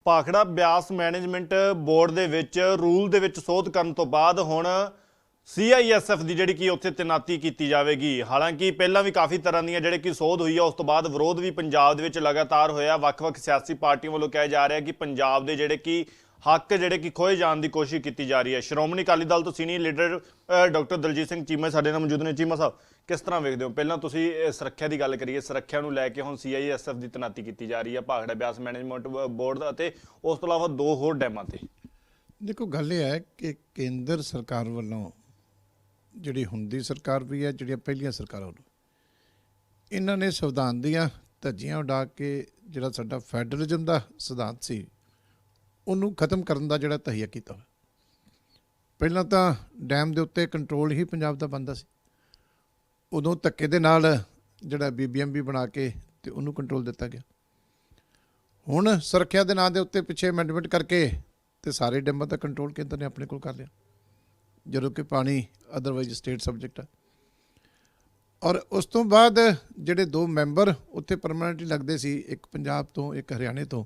Bhakra Beas management board ਦੇ ਵਿੱਚ rule ਦੇ ਵਿੱਚ ਸੋਧ ਕਰਨ ਤੋਂ ਬਾਅਦ ਹੁਣ CISF ਦੀ ਜਿਹੜੀ ਕਿ ਉੱਥੇ ਤੈਨਾਤੀ ਕੀਤੀ ਜਾਵੇਗੀ। ਹਾਲਾਂਕਿ ਪਹਿਲਾਂ ਵੀ ਕਾਫੀ ਤਰ੍ਹਾਂ ਦੀਆਂ ਜਿਹੜੇ ਕਿ ਸੋਧ ਹੋਈ ਆ, ਉਸ ਤੋਂ ਬਾਅਦ ਵਿਰੋਧ ਵੀ ਪੰਜਾਬ ਦੇ ਵਿੱਚ ਲਗਾਤਾਰ ਹੋਇਆ। ਵੱਖ-ਵੱਖ ਸਿਆਸੀ ਪਾਰਟੀਆਂ ਵੱਲੋਂ ਕਿਹਾ ਜਾ ਰਿਹਾ ਕਿ ਪੰਜਾਬ ਦੇ ਜਿਹੜੇ ਕਿ ਹੱਕ ਜਿਹੜੇ ਕਿ ਖੋਏ ਜਾਣ ਦੀ ਕੋਸ਼ਿਸ਼ ਕੀਤੀ ਜਾ ਰਹੀ ਹੈ। ਸ਼੍ਰੋਮਣੀ ਅਕਾਲੀ ਦਲ ਤੋਂ senior leader doctor Daljit Singh Cheema ਸਾਡੇ ਨਾਲ ਮੌਜੂਦ ਨੇ। ਚੀਮਾ ਸਾਹਿਬ, ਕਿਸ ਤਰ੍ਹਾਂ ਵੇਖਦੇ ਹੋ? ਪਹਿਲਾਂ ਤੁਸੀਂ ਸੁਰੱਖਿਆ ਦੀ ਗੱਲ ਕਰੀਏ, ਸੁਰੱਖਿਆ ਨੂੰ ਲੈ ਕੇ ਹੁਣ CISF ਦੀ ਤੈਨਾਤੀ ਕੀਤੀ ਜਾ ਰਹੀ ਹੈ ਭਾਖੜਾ ਬਿਆਸ ਮੈਨੇਜਮੈਂਟ ਬੋਰਡ ਅਤੇ ਉਸ ਤੋਂ ਇਲਾਵਾ 2 ਹੋਰ ਡੈਮਾਂ ਤੇ। ਦੇਖੋ, ਗੱਲ ਇਹ ਹੈ ਕਿ ਕੇਂਦਰ ਸਰਕਾਰ ਵੱਲੋਂ ਜਿਹੜੀ ਹੁੰਦੀ ਸਰਕਾਰ ਵੀ ਹੈ, ਜਿਹੜੀਆਂ ਪਹਿਲੀਆਂ ਸਰਕਾਰਾਂ ਵੱਲੋਂ ਇਹਨਾਂ ਨੇ ਸੰਵਿਧਾਨ ਦੀਆਂ ਧੱਜੀਆਂ ਉਡਾ ਕੇ ਜਿਹੜਾ ਸਾਡਾ ਫੈਡਰਲਿਜ਼ਮ ਦਾ ਸਿਧਾਂਤ ਸੀ ਉਹਨੂੰ ਖਤਮ ਕਰਨ ਦਾ ਜਿਹੜਾ ਤਹੀਆ ਕੀਤਾ ਹੋਇਆ। ਪਹਿਲਾਂ ਤਾਂ ਡੈਮ ਦੇ ਉੱਤੇ ਕੰਟਰੋਲ ਹੀ ਪੰਜਾਬ ਦਾ ਬਣਦਾ ਸੀ, ਉਦੋਂ ਧੱਕੇ ਦੇ ਨਾਲ ਜਿਹੜਾ BBMB ਬਣਾ ਕੇ ਤੇ ਉਹਨੂੰ ਕੰਟਰੋਲ ਦਿੱਤਾ ਗਿਆ। ਹੁਣ ਸੁਰੱਖਿਆ ਦੇ ਨਾਂ ਦੇ ਉੱਤੇ ਪਿੱਛੇ ਅਮੈਂਡਮੈਂਟ ਕਰਕੇ ਤੇ ਸਾਰੇ ਡੈਮਾਂ ਦਾ ਕੰਟਰੋਲ ਕੇਂਦਰ ਨੇ ਆਪਣੇ ਕੋਲ ਕਰ ਲਿਆ, ਜਦੋਂ ਕਿ ਪਾਣੀ ਅਦਰਵਾਈਜ਼ ਸਟੇਟ ਸਬਜੈਕਟ ਹੈ। ਔਰ ਉਸ ਤੋਂ ਬਾਅਦ ਜਿਹੜੇ 2 ਮੈਂਬਰ ਉੱਥੇ ਪਰਮਾਨੈਂਟਲੀ ਲੱਗਦੇ ਸੀ, ਇੱਕ ਪੰਜਾਬ ਤੋਂ ਇੱਕ ਹਰਿਆਣੇ ਤੋਂ,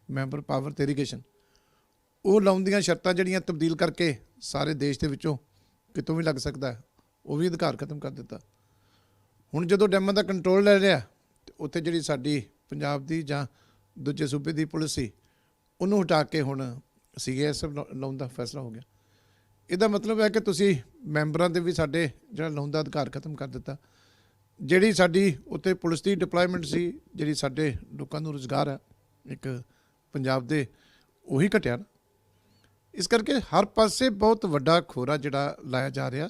ਮੈਂਬਰ ਪਾਵਰ ਤੇ ਇਰੀਗੇਸ਼ਨ, ਉਹ ਲਾਉਣ ਦੀਆਂ ਸ਼ਰਤਾਂ ਜਿਹੜੀਆਂ ਤਬਦੀਲ ਕਰਕੇ ਸਾਰੇ ਦੇਸ਼ ਦੇ ਵਿੱਚੋਂ ਕਿਤੋਂ ਵੀ ਲੱਗ ਸਕਦਾ, ਉਹ ਵੀ ਅਧਿਕਾਰ ਖਤਮ ਕਰ ਦਿੱਤਾ। ਹੁਣ ਜਦੋਂ ਡੈਮਾਂ ਦਾ ਕੰਟਰੋਲ ਲੈ ਲਿਆ ਤੇ ਉੱਥੇ ਜਿਹੜੀ ਸਾਡੀ ਪੰਜਾਬ ਦੀ ਜਾਂ ਦੂਜੇ ਸੂਬੇ ਦੀ ਪੁਲਿਸ ਸੀ ਉਹਨੂੰ ਹਟਾ ਕੇ ਹੁਣ CISF ਲਾਉਣ ਦਾ ਫੈਸਲਾ ਹੋ ਗਿਆ। ਇਹਦਾ ਮਤਲਬ ਹੈ ਕਿ ਤੁਸੀਂ ਮੈਂਬਰਾਂ ਦੇ ਵੀ ਸਾਡੇ ਜਿਹੜਾ ਲਾਉਣ ਦਾ ਅਧਿਕਾਰ ਖਤਮ ਕਰ ਦਿੱਤਾ। ਜਿਹੜੀ ਸਾਡੀ ਉੱਥੇ ਪੁਲਿਸ ਦੀ ਡਿਪਲੋਇਮੈਂਟ ਸੀ, ਜਿਹੜੀ ਸਾਡੇ ਲੋਕਾਂ ਨੂੰ ਰੁਜ਼ਗਾਰ ਹੈ ਇੱਕ ਪੰਜਾਬ ਦੇ, ਉਹੀ ਘਟਿਆ ਨਾ। ਇਸ ਕਰਕੇ ਹਰ ਪਾਸੇ ਬਹੁਤ ਵੱਡਾ ਖੋਰਾ ਜਿਹੜਾ ਲਾਇਆ ਜਾ ਰਿਹਾ।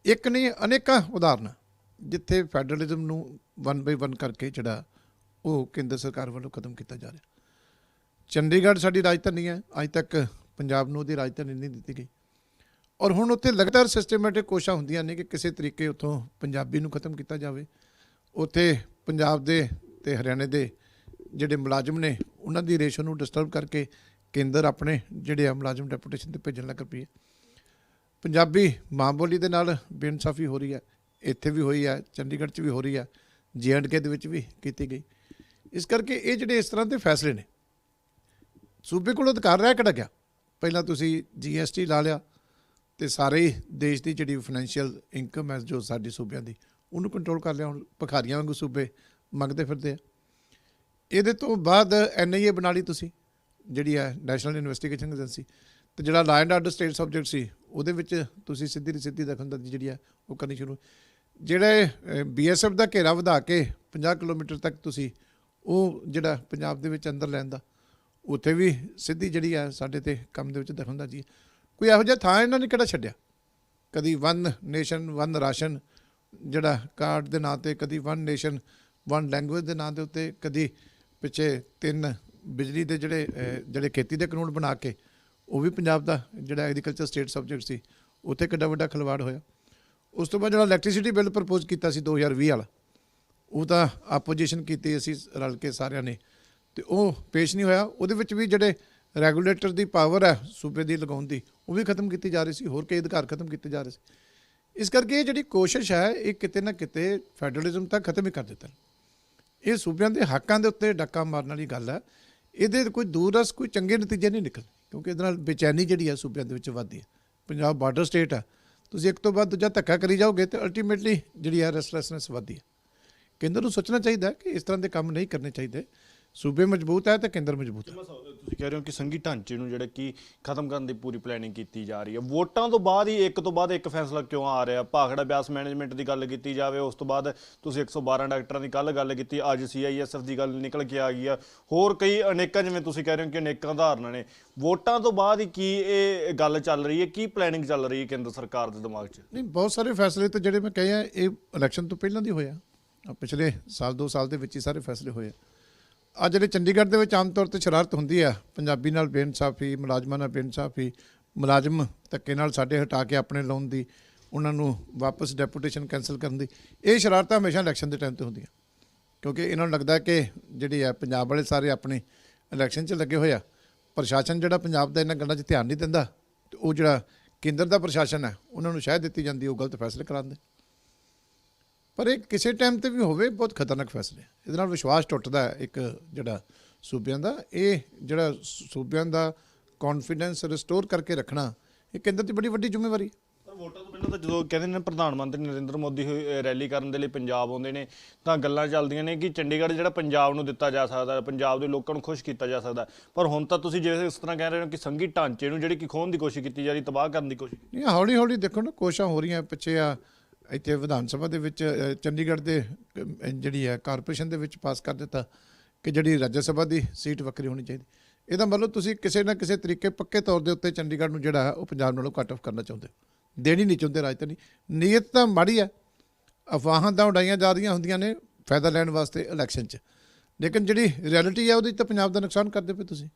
ਇੱਕ ਨਹੀਂ, ਅਨੇਕਾਂ ਉਦਾਹਰਨਾਂ ਜਿੱਥੇ ਫੈਡਰਲਿਜ਼ਮ ਨੂੰ 1 by 1 ਕਰਕੇ ਜਿਹੜਾ ਉਹ ਕੇਂਦਰ ਸਰਕਾਰ ਵੱਲੋਂ ਖਤਮ ਕੀਤਾ ਜਾ ਰਿਹਾ। ਚੰਡੀਗੜ੍ਹ ਸਾਡੀ ਰਾਜਧਾਨੀ ਹੈ, ਅੱਜ ਤੱਕ ਪੰਜਾਬ ਨੂੰ ਉਹਦੀ ਰਾਜਧਾਨੀ ਨਹੀਂ ਦਿੱਤੀ ਗਈ। ਔਰ ਹੁਣ ਉੱਥੇ ਲਗਾਤਾਰ ਸਿਸਟਮੈਟਿਕ ਕੋਸ਼ਿਸ਼ਾਂ ਹੁੰਦੀਆਂ ਨੇ ਕਿ ਕਿਸੇ ਤਰੀਕੇ ਉੱਥੋਂ ਪੰਜਾਬੀ ਨੂੰ ਖਤਮ ਕੀਤਾ ਜਾਵੇ। ਉੱਥੇ ਪੰਜਾਬ ਦੇ ਤੇ ਹਰਿਆਣੇ ਦੇ ਜਿਹੜੇ ਮੁਲਾਜ਼ਮ ਨੇ ਉਹਨਾਂ ਦੀ ਰੇਸ਼ੋ ਨੂੰ ਡਿਸਟਰਬ ਕਰਕੇ ਕੇਂਦਰ ਆਪਣੇ ਜਿਹੜੇ ਆ ਮੁਲਾਜ਼ਮ ਡੈਪੂਟੇਸ਼ਨ 'ਤੇ ਭੇਜਣ ਲੱਗ ਪਈ ਹੈ। ਪੰਜਾਬੀ ਮਾਂ ਬੋਲੀ ਦੇ ਨਾਲ ਬੇਇਨਸਾਫੀ ਹੋ ਰਹੀ ਹੈ, ਇੱਥੇ ਵੀ ਹੋਈ ਹੈ, ਚੰਡੀਗੜ੍ਹ 'ਚ ਵੀ ਹੋ ਰਹੀ ਹੈ, J&K ਦੇ ਵਿੱਚ ਵੀ ਕੀਤੀ ਗਈ। ਇਸ ਕਰਕੇ ਇਹ ਜਿਹੜੇ ਇਸ ਤਰ੍ਹਾਂ ਦੇ ਫੈਸਲੇ ਨੇ, ਸੂਬੇ ਕੋਲ ਅਧਿਕਾਰ ਰਹਿ ਕਿਹੜਾ ਗਿਆ? ਪਹਿਲਾਂ ਤੁਸੀਂ GST ਲਾ ਲਿਆ ਤੇ ਸਾਰੇ ਦੇਸ਼ ਦੀ ਜਿਹੜੀ ਫਾਈਨੈਂਸ਼ੀਅਲ ਇਨਕਮ ਹੈ ਜੋ ਸਾਡੀ ਸੂਬਿਆਂ ਦੀ, ਉਹਨੂੰ ਕੰਟਰੋਲ ਕਰ ਲਿਆ। ਹੁਣ ਭਿਖਾਰੀਆਂ ਵਾਂਗੂ ਸੂਬੇ ਮੰਗਦੇ ਫਿਰਦੇ ਆ। ਇਹਦੇ ਤੋਂ ਬਾਅਦ NIA ਬਣਾ ਲਈ ਤੁਸੀਂ, ਜਿਹੜੀ ਹੈ ਨੈਸ਼ਨਲ ਇਨਵੈਸਟੀਗੇਸ਼ਨ ਏਜੰਸੀ, ਤੇ ਜਿਹੜਾ law and order state subject ਸੀ ਉਹਦੇ ਵਿੱਚ ਤੁਸੀਂ ਸਿੱਧੀ ਦਖਲਅੰਦਾਜ਼ੀ ਜਿਹੜੀ ਹੈ ਉਹ ਕਰਨੀ ਸ਼ੁਰੂ। ਜਿਹੜੇ BSF ਦਾ ਘੇਰਾ ਵਧਾ ਕੇ 50 ਕਿਲੋਮੀਟਰ ਤੱਕ ਤੁਸੀਂ ਉਹ ਜਿਹੜਾ ਪੰਜਾਬ ਦੇ ਵਿੱਚ ਅੰਦਰ ਲੈਣ ਦਾ, ਉੱਥੇ ਵੀ ਸਿੱਧੀ ਜਿਹੜੀ ਹੈ ਸਾਡੇ ਤੇ ਕੰਮ ਦੇ ਵਿੱਚ ਦਖਲਅੰਦਾਜ਼ੀ। ਕੋਈ ਇਹੋ ਜਿਹਾ ਥਾਂ ਇਹਨਾਂ ਨੇ ਕਿਹੜਾ ਛੱਡਿਆ? ਕਦੀ 1 ਨੇਸ਼ਨ 1 ਰਾਸ਼ਨ ਜਿਹੜਾ ਕਾਰਡ ਦੇ ਨਾਂ 'ਤੇ, ਕਦੀ 1 ਨੇਸ਼ਨ 1 ਲੈਂਗੁਏਜ ਦੇ ਨਾਂ ਦੇ ਉੱਤੇ, ਕਦੀ ਪਿੱਛੇ 3 ਬਿਜਲੀ ਦੇ ਜਿਹੜੇ ਖੇਤੀ ਦੇ ਕਾਨੂੰਨ ਬਣਾ ਕੇ ਉਹ ਵੀ ਪੰਜਾਬ ਦਾ ਜਿਹੜਾ ਐਗਰੀਕਲਚਰ ਸਟੇਟ ਸਬਜੈਕਟ ਸੀ, ਉੱਥੇ ਕਿੱਡਾ ਵੱਡਾ ਖਿਲਵਾੜ ਹੋਇਆ। ਉਸ ਤੋਂ ਬਾਅਦ ਜਿਹੜਾ ਇਲੈਕਟ੍ਰੀਸਿਟੀ ਬਿੱਲ ਪ੍ਰਪੋਜ਼ ਕੀਤਾ ਸੀ 2020 ਵਾਲਾ, ਉਹ ਤਾਂ ਆਪੋਜੀਸ਼ਨ ਕੀਤੀ ਅਸੀਂ ਰਲ ਕੇ ਸਾਰਿਆਂ ਨੇ, ਤੇ ਉਹ ਪੇਸ਼ ਨਹੀਂ ਹੋਇਆ। ਉਹਦੇ ਵਿੱਚ ਵੀ ਜਿਹੜੇ ਰੈਗੂਲੇਟਰ ਦੀ ਪਾਵਰ ਹੈ ਸੂਬੇ ਦੀ ਲਗਾਉਣ ਦੀ, ਉਹ ਵੀ ਖਤਮ ਕੀਤੀ ਜਾ ਰਹੀ ਸੀ, ਹੋਰ ਕਈ ਅਧਿਕਾਰ ਖਤਮ ਕੀਤੇ ਜਾ ਰਹੇ ਸੀ। ਇਸ ਕਰਕੇ ਇਹ ਜਿਹੜੀ ਕੋਸ਼ਿਸ਼ ਹੈ ਇਹ ਕਿਤੇ ਨਾ ਕਿਤੇ ਫੈਡਰਲਿਜ਼ਮ ਤੱਕ ਖਤਮ ਹੀ ਕਰ ਦਿੱਤਾ। ਇਹ ਸੂਬਿਆਂ ਦੇ ਹੱਕਾਂ ਦੇ ਉੱਤੇ ਡਾਕਾ ਮਾਰਨ ਵਾਲੀ ਗੱਲ ਹੈ। ਇਹਦੇ ਕੋਈ ਦੂਰ ਰਸ ਕੋਈ ਚੰਗੇ ਨਤੀਜੇ ਨਹੀਂ ਨਿਕਲ, ਕਿਉਂਕਿ ਇਹਦੇ ਨਾਲ ਬੇਚੈਨੀ ਜਿਹੜੀ ਹੈ ਸੂਬਿਆਂ ਦੇ ਵਿੱਚ ਵੱਧਦੀ ਹੈ। ਪੰਜਾਬ ਬਾਰਡਰ ਸਟੇਟ ਹੈ, ਤੁਸੀਂ ਇੱਕ ਤੋਂ ਬਾਅਦ ਦੂਜਾ ਧੱਕਾ ਕਰੀ ਜਾਓਗੇ ਤੇ ਅਲਟੀਮੇਟਲੀ ਜਿਹੜੀ ਹੈ ਰੈਸਟਲੈਸਨੈਸ ਵੱਧਦੀ ਹੈ। ਕੇਂਦਰ ਨੂੰ ਸੋਚਣਾ ਚਾਹੀਦਾ ਕਿ ਇਸ ਤਰ੍ਹਾਂ ਦੇ ਕੰਮ ਨਹੀਂ ਕਰਨੇ ਚਾਹੀਦੇ। ਸੂਬੇ ਮਜ਼ਬੂਤ ਹੈ ਤੇ ਕੇਂਦਰ ਮਜ਼ਬੂਤ ਹੈ। ਤੁਸੀਂ ਕਹਿ ਰਹੇ ਹੋ ਕਿ ਸੰਘੀ ਢਾਂਚੇ ਨੂੰ ਜਿਹੜਾ ਕਿ ਖਤਮ ਕਰਨ ਦੀ ਪੂਰੀ ਪਲੈਨਿੰਗ ਕੀਤੀ ਜਾ ਰਹੀ ਹੈ। ਵੋਟਾਂ ਤੋਂ ਬਾਅਦ ਹੀ ਇੱਕ ਤੋਂ ਬਾਅਦ ਇੱਕ ਫੈਸਲਾ ਕਿਉਂ ਆ ਰਿਹਾ? ਭਾਖੜਾ ਬਿਆਸ ਮੈਨੇਜਮੈਂਟ ਦੀ ਗੱਲ ਕੀਤੀ ਜਾਵੇ, ਉਸ ਤੋਂ ਬਾਅਦ ਤੁਸੀਂ 112 ਡਾਕਟਰਾਂ ਦੀ ਗੱਲ ਕੀਤੀ, ਅੱਜ CISF ਦੀ ਗੱਲ ਨਿਕਲ ਕੇ ਆ ਗਈ ਆ, ਹੋਰ ਕਈ ਅਨੇਕਾਂ, ਜਿਵੇਂ ਤੁਸੀਂ ਕਹਿ ਰਹੇ ਹੋ ਕਿ ਅਨੇਕਾਂ ਉਦਾਹਰਨਾਂ ਨੇ। ਵੋਟਾਂ ਤੋਂ ਬਾਅਦ ਹੀ ਕੀ ਇਹ ਗੱਲ ਚੱਲ ਰਹੀ ਹੈ? ਕੀ ਪਲੈਨਿੰਗ ਚੱਲ ਰਹੀ ਹੈ ਕੇਂਦਰ ਸਰਕਾਰ ਦੇ ਦਿਮਾਗ 'ਚ? ਨਹੀਂ, ਬਹੁਤ ਸਾਰੇ ਫੈਸਲੇ ਤਾਂ ਜਿਹੜੇ ਮੈਂ ਕਹੇ ਆ ਇਹ ਇਲੈਕਸ਼ਨ ਤੋਂ ਪਹਿਲਾਂ ਦੀ ਹੋਇਆ, ਪਿਛਲੇ ਸਾਲ 2 ਸਾਲ ਦੇ ਵਿੱਚ ਹੀ ਸਾਰੇ ਫੈਸਲੇ ਹੋਏ। ਅੱਜ ਜਿਹੜੇ ਚੰਡੀਗੜ੍ਹ ਦੇ ਵਿੱਚ ਆਮ ਤੌਰ 'ਤੇ ਸ਼ਰਾਰਤ ਹੁੰਦੀ ਆ, ਪੰਜਾਬੀ ਨਾਲ ਬੇਇਨਸਾਫੀ, ਮੁਲਾਜ਼ਮਾਂ ਨਾਲ ਬੇਇਨਸਾਫੀ, ਮੁਲਾਜ਼ਮ ਧੱਕੇ ਨਾਲ ਸਾਡੇ ਹਟਾ ਕੇ ਆਪਣੇ ਲਾਉਣ ਦੀ, ਉਹਨਾਂ ਨੂੰ ਵਾਪਸ ਡੈਪੂਟੇਸ਼ਨ ਕੈਂਸਲ ਕਰਨ ਦੀ, ਇਹ ਸ਼ਰਾਰਤਾਂ ਹਮੇਸ਼ਾ ਇਲੈਕਸ਼ਨ ਦੇ ਟਾਈਮ 'ਤੇ ਹੁੰਦੀਆਂ, ਕਿਉਂਕਿ ਇਹਨਾਂ ਨੂੰ ਲੱਗਦਾ ਕਿ ਜਿਹੜੀ ਹੈ ਪੰਜਾਬ ਵਾਲੇ ਸਾਰੇ ਆਪਣੇ ਇਲੈਕਸ਼ਨ 'ਚ ਲੱਗੇ ਹੋਏ ਆ। ਪ੍ਰਸ਼ਾਸਨ ਜਿਹੜਾ ਪੰਜਾਬ ਦਾ ਇਹਨਾਂ ਗੱਲਾਂ 'ਚ ਧਿਆਨ ਨਹੀਂ ਦਿੰਦਾ, ਤੇ ਉਹ ਜਿਹੜਾ ਕੇਂਦਰ ਦਾ ਪ੍ਰਸ਼ਾਸਨ ਹੈ ਉਹਨਾਂ ਨੂੰ ਸ਼ਾਇਦ ਦਿੱਤੀ ਜਾਂਦੀ ਉਹ ਗਲਤ ਫੈਸਲੇ ਕਰਾਉਂਦੇ। ਪਰ ਇਹ ਕਿਸੇ ਟਾਈਮ 'ਤੇ ਵੀ ਹੋਵੇ ਬਹੁਤ ਖਤਰਨਾਕ ਫੈਸਲੇ, ਇਹਦੇ ਨਾਲ ਵਿਸ਼ਵਾਸ ਟੁੱਟਦਾ ਹੈ ਇੱਕ ਜਿਹੜਾ ਸੂਬਿਆਂ ਦਾ, ਇਹ ਜਿਹੜਾ ਸੂਬਿਆਂ ਦਾ ਕੌਨਫੀਡੈਂਸ ਰਿਸਟੋਰ ਕਰਕੇ ਰੱਖਣਾ, ਇਹ ਕੇਂਦਰ ਦੀ ਬੜੀ ਵੱਡੀ ਜ਼ਿੰਮੇਵਾਰੀ ਹੈ। ਪਰ ਵੋਟਾਂ ਤੋਂ ਪਹਿਲਾਂ ਤਾਂ ਜਦੋਂ ਕਹਿੰਦੇ ਨੇ ਪ੍ਰਧਾਨ ਮੰਤਰੀ ਨਰਿੰਦਰ ਮੋਦੀ ਰੈਲੀ ਕਰਨ ਦੇ ਲਈ ਪੰਜਾਬ ਆਉਂਦੇ ਨੇ ਤਾਂ ਗੱਲਾਂ ਚੱਲਦੀਆਂ ਨੇ ਕਿ ਚੰਡੀਗੜ੍ਹ ਜਿਹੜਾ ਪੰਜਾਬ ਨੂੰ ਦਿੱਤਾ ਜਾ ਸਕਦਾ, ਪੰਜਾਬ ਦੇ ਲੋਕਾਂ ਨੂੰ ਖੁਸ਼ ਕੀਤਾ ਜਾ ਸਕਦਾ। ਪਰ ਹੁਣ ਤਾਂ ਤੁਸੀਂ ਜਿਵੇਂ ਇਸ ਤਰ੍ਹਾਂ ਕਹਿ ਰਹੇ ਹੋ ਕਿ ਸੰਘੀ ਢਾਂਚੇ ਨੂੰ ਜਿਹੜੀ ਕਿ ਖੋਹਣ ਦੀ ਕੋਸ਼ਿਸ਼ ਕੀਤੀ ਜਾ ਰਹੀ, ਤਬਾਹ ਕਰਨ ਦੀ ਕੋਸ਼ਿਸ਼। ਨਹੀਂ, ਹੌਲੀ ਹੌਲੀ ਦੇਖੋ ਨਾ ਕੋਸ਼ਿਸ਼ਾਂ ਹੋ ਰਹੀਆਂ। ਪਿੱਛੇ ਆ ਇੱਥੇ ਵਿਧਾਨ ਸਭਾ ਦੇ ਵਿੱਚ ਚੰਡੀਗੜ੍ਹ ਦੇ ਜਿਹੜੀ ਹੈ ਕਾਰਪੋਰੇਸ਼ਨ ਦੇ ਵਿੱਚ ਪਾਸ ਕਰ ਦਿੱਤਾ ਕਿ ਜਿਹੜੀ ਰਾਜ ਸਭਾ ਦੀ ਸੀਟ ਵੱਖਰੀ ਹੋਣੀ ਚਾਹੀਦੀ। ਇਹਦਾ ਮਤਲਬ ਤੁਸੀਂ ਕਿਸੇ ਨਾ ਕਿਸੇ ਤਰੀਕੇ ਪੱਕੇ ਤੌਰ ਦੇ ਉੱਤੇ ਚੰਡੀਗੜ੍ਹ ਨੂੰ ਜਿਹੜਾ ਹੈ ਉਹ ਪੰਜਾਬ ਨਾਲੋਂ ਕੱਟ ਆਫ ਕਰਨਾ ਚਾਹੁੰਦੇ ਹੋ, ਦੇਣੀ ਨਹੀਂ ਚਾਹੁੰਦੇ ਰਾਜਧਾਨੀ। ਨੀਅਤ ਤਾਂ ਮਾੜੀ ਹੈ, ਅਫਵਾਹਾਂ ਤਾਂ ਉਡਾਈਆਂ ਜਾ ਰਹੀਆਂ ਹੁੰਦੀਆਂ ਨੇ ਫਾਇਦਾ ਲੈਣ ਵਾਸਤੇ ਇਲੈਕਸ਼ਨ 'ਚ, ਲੇਕਿਨ ਜਿਹੜੀ ਰਿਐਲਿਟੀ ਹੈ ਉਹਦੇ 'ਚ ਤਾਂ ਪੰਜਾਬ ਦਾ ਨੁਕਸਾਨ ਕਰਦੇ ਪਏ ਤੁਸੀਂ।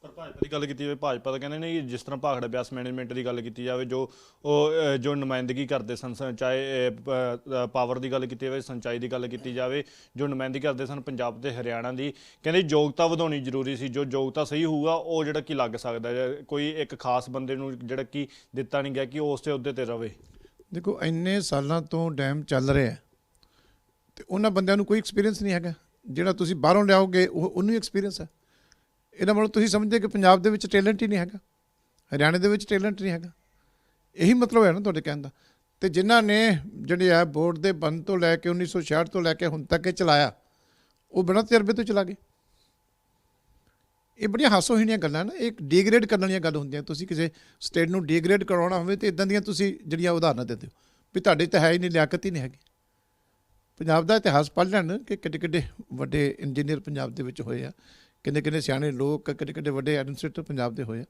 ਪਰ ਭਾਜਪਾ ਦੀ ਗੱਲ ਕੀਤੀ ਜਾਵੇ, ਭਾਜਪਾ ਤਾਂ ਕਹਿੰਦੇ ਨੇ ਕਿ ਜਿਸ ਤਰ੍ਹਾਂ ਭਾਖੜਾ ਬਿਆਸ ਮੈਨੇਜਮੈਂਟ ਦੀ ਗੱਲ ਕੀਤੀ ਜਾਵੇ, ਜੋ ਨੁਮਾਇੰਦਗੀ ਕਰਦੇ ਸਨ, ਚਾਹੇ ਪਾਵਰ ਦੀ ਗੱਲ ਕੀਤੀ ਜਾਵੇ, ਸਿੰਚਾਈ ਦੀ ਗੱਲ ਕੀਤੀ ਜਾਵੇ, ਜੋ ਨੁਮਾਇੰਦਗੀ ਕਰਦੇ ਸਨ ਪੰਜਾਬ ਤੇ ਹਰਿਆਣਾ ਦੀ, ਕਹਿੰਦੇ ਯੋਗਤਾ ਵਧਾਉਣੀ ਜ਼ਰੂਰੀ ਸੀ। ਜੋ ਯੋਗਤਾ ਸਹੀ ਹੋਊਗਾ ਉਹ ਜਿਹੜਾ ਕਿ ਲੱਗ ਸਕਦਾ, ਕੋਈ ਇੱਕ ਖਾਸ ਬੰਦੇ ਨੂੰ ਜਿਹੜਾ ਕਿ ਦਿੱਤਾ ਨਹੀਂ ਗਿਆ ਕਿ ਉਹ ਉਸੇ ਅਹੁਦੇ ਤੇ ਰਵੇ। ਦੇਖੋ ਇੰਨੇ ਸਾਲਾਂ ਤੋਂ ਡੈਮ ਚੱਲ ਰਿਹਾ ਤੇ ਉਹਨਾਂ ਬੰਦਿਆਂ ਨੂੰ ਕੋਈ ਐਕਸਪੀਰੀਅੰਸ ਨਹੀਂ ਹੈਗਾ। ਜਿਹੜਾ ਤੁਸੀਂ ਬਾਹਰੋਂ ਲਿਆਓਗੇ ਉਹਨੂੰ ਐਕਸਪੀਰੀਅੰਸ ਹੈ। ਇਹਦਾ ਮਤਲਬ ਤੁਸੀਂ ਸਮਝਦੇ ਕਿ ਪੰਜਾਬ ਦੇ ਵਿੱਚ ਟੈਲੈਂਟ ਹੀ ਨਹੀਂ ਹੈਗਾ, ਹਰਿਆਣੇ ਦੇ ਵਿੱਚ ਟੈਲੈਂਟ ਨਹੀਂ ਹੈਗਾ, ਇਹੀ ਮਤਲਬ ਹੈ ਨਾ ਤੁਹਾਡੇ ਕਹਿਣ ਦਾ। ਤੇ ਜਿਨ੍ਹਾਂ ਨੇ ਜਿਹੜੇ ਆ ਬੋਰਡ ਦੇ ਬੰਦ ਤੋਂ ਲੈ ਕੇ 1966 ਤੋਂ ਲੈ ਕੇ ਹੁਣ ਤੱਕ ਇਹ ਚਲਾਇਆ, ਉਹ ਬਿਨਾਂ ਤਜਰਬੇ ਤੋਂ ਚਲਾ ਗਏ। ਇਹ ਬੜੀਆਂ ਹਾਸੋਹੀਣੀਆਂ ਗੱਲਾਂ ਨਾ, ਇਹ ਡੀਗ੍ਰੇਡ ਕਰਨ ਵਾਲੀਆਂ ਗੱਲ ਹੁੰਦੀਆਂ। ਤੁਸੀਂ ਕਿਸੇ ਸਟੇਟ ਨੂੰ ਡੀਗ੍ਰੇਡ ਕਰਵਾਉਣਾ ਹੋਵੇ ਤਾਂ ਇਦਾਂ ਦੀਆਂ ਤੁਸੀਂ ਜਿਹੜੀਆਂ ਉਦਾਹਰਨਾਂ ਦਿੰਦੇ ਹੋ ਵੀ ਤੁਹਾਡੇ ਤਾਂ ਹੈ ਹੀ ਨਹੀਂ, ਲਿਆਕਤ ਹੀ ਨਹੀਂ ਹੈਗੀ। ਪੰਜਾਬ ਦਾ ਇਤਿਹਾਸ ਪੜ੍ਹ ਲੈਣ ਕਿ ਕਿੱਡੇ ਕਿੱਡੇ ਵੱਡੇ ਇੰਜੀਨੀਅਰ ਪੰਜਾਬ ਦੇ ਵਿੱਚ ਹੋਏ ਆ, ਕਿੰਨੇ ਕਿੰਨੇ ਸਿਆਣੇ ਲੋਕ, ਕਿੱਡੇ ਕਿੱਡੇ ਵੱਡੇ ਐਡਮਿਨਿਸਟ੍ਰੇਟਰ ਪੰਜਾਬ ਦੇ ਹੋਏ ਆ।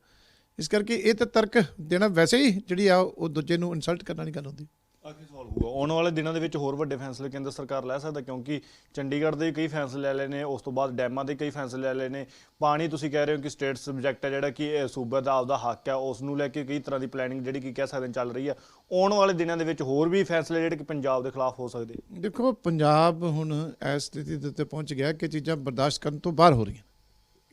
ਇਸ ਕਰਕੇ ਇਹ ਤਾਂ ਤਰਕ ਦੇਣਾ ਵੈਸੇ ਹੀ ਜਿਹੜੀ ਆ ਉਹ ਦੂਜੇ ਨੂੰ ਇਨਸਲਟ ਕਰਨ ਵਾਲੀ ਗੱਲ ਹੁੰਦੀ। ਆਖਿਰ ਸਵਾਲ ਹੋਊਗਾ ਆਉਣ ਵਾਲੇ ਦਿਨਾਂ ਦੇ ਵਿੱਚ ਹੋਰ ਵੱਡੇ ਫੈਸਲੇ ਕੇਂਦਰ ਸਰਕਾਰ ਲੈ ਸਕਦਾ, ਕਿਉਂਕਿ ਚੰਡੀਗੜ੍ਹ ਦੇ ਕਈ ਫੈਸਲੇ ਲੈ ਲਏ ਨੇ, ਉਸ ਤੋਂ ਬਾਅਦ ਡੈਮਾਂ ਦੇ ਕਈ ਫੈਸਲੇ ਲੈ ਲਏ ਨੇ। ਪਾਣੀ ਤੁਸੀਂ ਕਹਿ ਰਹੇ ਹੋ ਕਿ ਸਟੇਟ ਸਬਜੈਕਟ ਹੈ, ਜਿਹੜਾ ਕਿ ਸੂਬੇ ਦਾ ਆਪਦਾ ਹੱਕ ਹੈ, ਉਸ ਨੂੰ ਲੈ ਕੇ ਕਈ ਤਰ੍ਹਾਂ ਦੀ ਪਲੈਨਿੰਗ ਜਿਹੜੀ ਕਿ ਕਹਿ ਸਕਦੇ ਚੱਲ ਰਹੀ ਹੈ। ਆਉਣ ਵਾਲੇ ਦਿਨਾਂ ਦੇ ਵਿੱਚ ਹੋਰ ਵੀ ਫੈਸਲੇ ਜਿਹੜੇ ਕਿ ਪੰਜਾਬ ਦੇ ਖਿਲਾਫ ਹੋ ਸਕਦੇ। ਦੇਖੋ ਪੰਜਾਬ ਹੁਣ ਇਸ ਸਥਿਤੀ ਦੇ ਉੱਤੇ ਪਹੁੰਚ ਗਿਆ ਕਿ ਚੀਜ਼ਾਂ ਬਰਦਾਸ਼ਤ ਕਰਨ ਤੋਂ ਬਾਹਰ ਹੋ ਰਹੀਆਂ।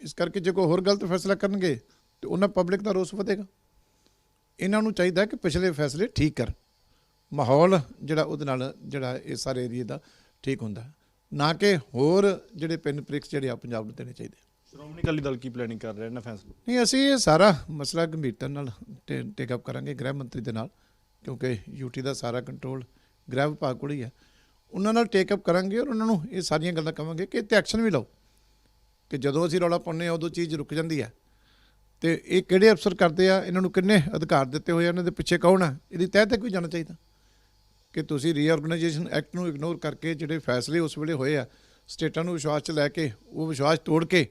ਇਸ ਕਰਕੇ ਜੇ ਕੋਈ ਹੋਰ ਗਲਤ ਫੈਸਲਾ ਕਰਨਗੇ ਤਾਂ ਉਹਨਾਂ ਪਬਲਿਕ ਦਾ ਰੋਸ ਵਧੇਗਾ। ਇਹਨਾਂ ਨੂੰ ਚਾਹੀਦਾ ਕਿ ਪਿਛਲੇ ਫੈਸਲੇ ਠੀਕ ਕਰਨ, ਮਾਹੌਲ ਜਿਹੜਾ ਉਹਦੇ ਨਾਲ ਜਿਹੜਾ ਇਹ ਸਾਰੇ ਏਰੀਏ ਦਾ ਠੀਕ ਹੁੰਦਾ, ਨਾ ਕਿ ਹੋਰ ਜਿਹੜੇ ਪਿੰਨ ਪ੍ਰਿਕਸ ਜਿਹੜੇ ਆ ਪੰਜਾਬ ਨੂੰ ਦੇਣੇ ਚਾਹੀਦੇ। ਸ਼੍ਰੋਮਣੀ ਅਕਾਲੀ ਦਲ ਕੀ ਪਲੈਨਿੰਗ ਕਰ ਰਿਹਾ ਇਹਨਾਂ ਫੈਸਲੇ? ਨਹੀਂ, ਅਸੀਂ ਇਹ ਸਾਰਾ ਮਸਲਾ ਗੰਭੀਰਤਾ ਨਾਲ ਟੇਕ ਅਪ ਕਰਾਂਗੇ ਗ੍ਰਹਿ ਮੰਤਰੀ ਦੇ ਨਾਲ, ਕਿਉਂਕਿ ਯੂਟੀ ਦਾ ਸਾਰਾ ਕੰਟਰੋਲ ਗ੍ਰਹਿ ਵਿਭਾਗ ਕੋਲ ਹੀ ਹੈ। ਉਹਨਾਂ ਨਾਲ ਟੇਕ ਅਪ ਕਰਾਂਗੇ ਔਰ ਉਹਨਾਂ ਨੂੰ ਇਹ ਸਾਰੀਆਂ ਗੱਲਾਂ ਕਹਾਂਗੇ ਕਿ ਇੱਥੇ ਐਕਸ਼ਨ ਵੀ ਲਓ ਕਿ ਜਦੋਂ ਅਸੀਂ ਰੌਲਾ ਪਾਉਂਦੇ ਹਾਂ ਉਦੋਂ ਚੀਜ਼ ਰੁਕ ਜਾਂਦੀ ਹੈ। ਤੇ ਇਹ ਕਿਹੜੇ ਅਫਸਰ ਕਰਦੇ ਆ, ਇਹਨਾਂ ਨੂੰ ਕਿੰਨੇ ਅਧਿਕਾਰ ਦਿੱਤੇ ਹੋਏ ਆ, ਇਹਨਾਂ ਦੇ ਪਿੱਛੇ ਕੌਣ ਆ, ਇਹਦੀ ਤਹਿ ਤੱਕ ਵੀ ਜਾਣਾ ਚਾਹੀਦਾ। ਕਿ ਤੁਸੀਂ ਰੀਆਰਗਨਾਈਜੇਸ਼ਨ ਐਕਟ ਨੂੰ ਇਗਨੋਰ ਕਰਕੇ ਜਿਹੜੇ ਫੈਸਲੇ ਉਸ ਵੇਲੇ ਹੋਏ ਆ, ਸਟੇਟਾਂ ਨੂੰ ਵਿਸ਼ਵਾਸ 'ਚ ਲੈ ਕੇ ਉਹ ਵਿਸ਼ਵਾਸ ਤੋੜ ਕੇ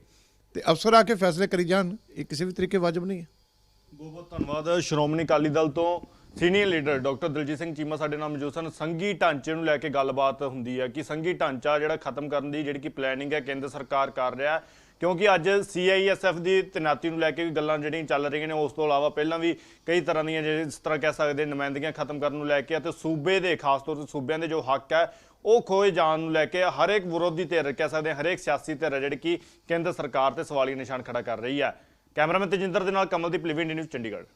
ਤੇ ਅਫਸਰ ਆ ਕੇ ਫੈਸਲੇ ਕਰੀ ਜਾਣ, ਇਹ ਕਿਸੇ ਵੀ ਤਰੀਕੇ ਵਾਜਬ ਨਹੀਂ ਹੈ। ਬਹੁਤ ਬਹੁਤ ਧੰਨਵਾਦ। ਸ਼੍ਰੋਮਣੀ ਅਕਾਲੀ ਦਲ ਤੋਂ senior leader doctor Daljit Singh Cheema ਸਾਡੇ ਨਾਲ ਮੌਜੂਦ ਸਨ। ਸੰਘੀ ਢਾਂਚੇ ਨੂੰ ਲੈ ਕੇ ਗੱਲਬਾਤ ਹੁੰਦੀ ਹੈ ਕਿ ਸੰਘੀ ਢਾਂਚਾ ਜਿਹੜਾ ਖਤਮ ਕਰਨ ਦੀ ਜਿਹੜੀ ਕਿ ਪਲੈਨਿੰਗ ਹੈ ਕੇਂਦਰ ਸਰਕਾਰ ਕਰ ਰਿਹਾ, ਕਿਉਂਕਿ ਅੱਜ CISF ਦੀ ਤੈਨਾਤੀ ਨੂੰ ਲੈ ਕੇ ਵੀ ਗੱਲਾਂ ਜਿਹੜੀਆਂ ਚੱਲ ਰਹੀਆਂ ਨੇ। ਉਸ ਤੋਂ ਇਲਾਵਾ ਪਹਿਲਾਂ ਵੀ ਕਈ ਤਰ੍ਹਾਂ ਦੀਆਂ ਜਿਸ ਤਰ੍ਹਾਂ ਕਹਿ ਸਕਦੇ ਨੁਮਾਇੰਦਗੀਆਂ ਖਤਮ ਕਰਨ ਨੂੰ ਲੈ ਕੇ ਅਤੇ ਸੂਬੇ ਦੇ ਖਾਸ ਤੌਰ 'ਤੇ ਸੂਬਿਆਂ ਦੇ ਜੋ ਹੱਕ ਹੈ ਉਹ ਖੋਏ ਜਾਣ ਨੂੰ ਲੈ ਕੇ ਹਰੇਕ ਵਿਰੋਧੀ ਧਿਰ ਕਹਿ ਸਕਦੇ ਹਰੇਕ ਸਿਆਸੀ ਧਿਰ ਜਿਹੜੀ ਕਿ ਕੇਂਦਰ ਸਰਕਾਰ ਤੇ ਸਵਾਲੀਆ ਨਿਸ਼ਾਨ ਖੜਾ ਕਰ ਰਹੀ ਹੈ। ਕੈਮਰਾਮੈਨ ਤੇਜਿੰਦਰ ਦੇ ਨਾਲ ਕਮਲਦੀਪ, ਲਿਵ ਇੰਡੀਆ ਨਿਊਜ਼, ਚੰਡੀਗੜ੍ਹ।